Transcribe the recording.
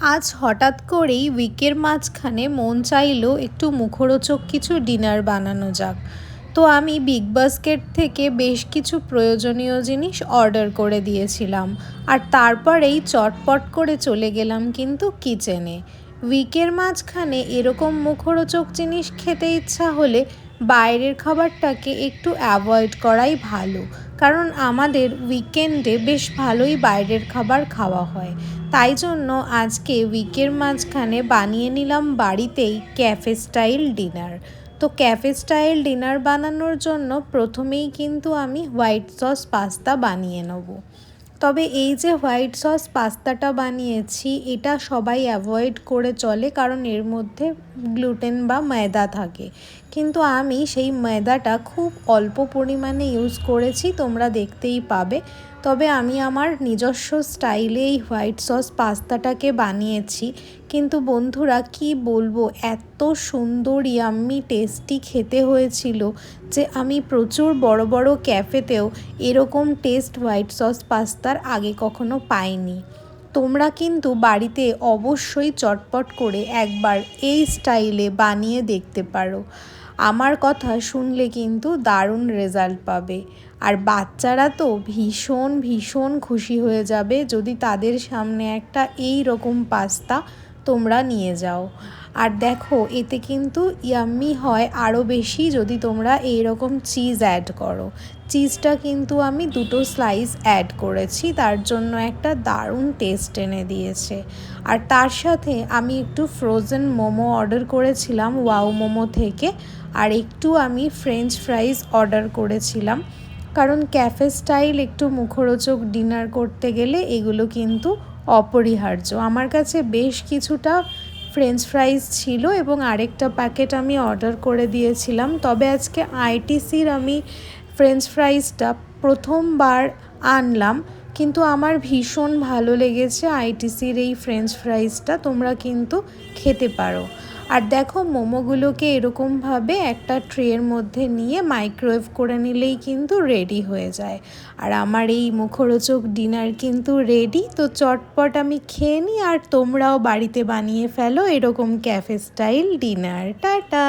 আজ হঠাৎ করেই উইকের মাঝখানে মন চাইলো একটু মুখরোচক কিছু ডিনার বানানো যাক। তো আমি বিগ বাস্কেট থেকে বেশ কিছু প্রয়োজনীয় জিনিস অর্ডার করে দিয়েছিলাম, আর তারপরেই চটপট করে চলে গেলাম কিন্তু কিচেনে। উইকের মাঝখানে এরকম মুখরোচক জিনিস খেতে ইচ্ছা হলে বাইরের খাবারটাকে একটু অ্যাভয়েড করাই ভালো, কারণ আমাদের উইকেন্ডে বেশ ভালোই বাইরের খাবার খাওয়া হয়। তাই জন্য আজকে উইকের মাঝখানে বানিয়ে নিলাম বাড়িতেই ক্যাফে স্টাইল ডিনার। তো ক্যাফে স্টাইল ডিনার বানানোর জন্য প্রথমেই কিন্তু আমি হোয়াইট সস পাস্তা বানিয়ে নেব। তবে এই যে হোয়াইট সস পাস্তাটা বানিয়েছি, এটা সবাই অ্যাভয়েড করে চলে, কারণ এর মধ্যে গ্লুটেন বা ময়দা থাকে। কিন্তু আমি সেই ময়দাটা খুব অল্প পরিমাণে ইউজ করেছি, তোমরা দেখতেই পাবে। তবে আমি আমার নিজস্ব স্টাইলে এই হোয়াইট সস পাস্তাটাকে বানিয়েছি। কিন্তু বন্ধুরা কি বলবো, এত সুন্দর ইয়াম্মি টেস্টি খেতে হয়েছিল যে আমি প্রচুর বড় বড় ক্যাফেতেও এরকম টেস্ট হোয়াইট সস পাস্তার আগে কখনো পাইনি। তোমরা কিন্তু বাড়িতে অবশ্যই চটপট করে একবার এই স্টাইলে বানিয়ে দেখতে পারো। আমার কথা শুনলে কিন্তু দারুণ রেজাল্ট পাবে। আর বাচ্চারা তো ভীষণ ভীষণ খুশি হয়ে যাবে যদি তাদের সামনে একটা এই রকম পাস্তা তোমরা নিয়ে যাও। আর দেখো, এতে কিন্তু ইয়াম্মি হয় আরও বেশি যদি তোমরা এই রকম চিজ অ্যাড করো। চিজটা কিন্তু আমি 2টো স্লাইস অ্যাড করেছি, তার জন্য একটা দারুণ টেস্ট এনে দিয়েছে। আর তার সাথে আমি একটু ফ্রোজেন মোমো অর্ডার করেছিলাম ওয়াও মোমো থেকে, আর একটু আমি ফ্রেঞ্চ ফ্রাইজ অর্ডার করেছিলাম, কারণ ক্যাফে স্টাইল একটু মুখরোচক ডিনার করতে গেলে এগুলো কিন্তু অপরিহার্য। আমার কাছে বেশ কিছুটা ফ্রেঞ্চ ফ্রাইজ ছিল এবং আরেকটা প্যাকেট আমি অর্ডার করে দিয়েছিলাম। তবে আজকে আইটিসির আমি ফ্রেঞ্চ ফ্রাইজটা প্রথমবার আনলাম, কিন্তু আমার ভীষণ ভালো লেগেছে আইটিসির এই ফ্রেঞ্চ ফ্রাইজটা। তোমরা কিন্তু খেতে পারো। আর দেখো, মোমোগুলোকে এরকমভাবে একটা ট্রের মধ্যে নিয়ে মাইক্রোওয়েভ করে নিলেই কিন্তু রেডি হয়ে যায়। আর আমার এই মুখরোচক ডিনার কিন্তু রেডি। তো চটপট আমি খেয়ে নিই, আর তোমরাও বাড়িতে বানিয়ে ফেলো এরকম ক্যাফে স্টাইল ডিনার। টাটা।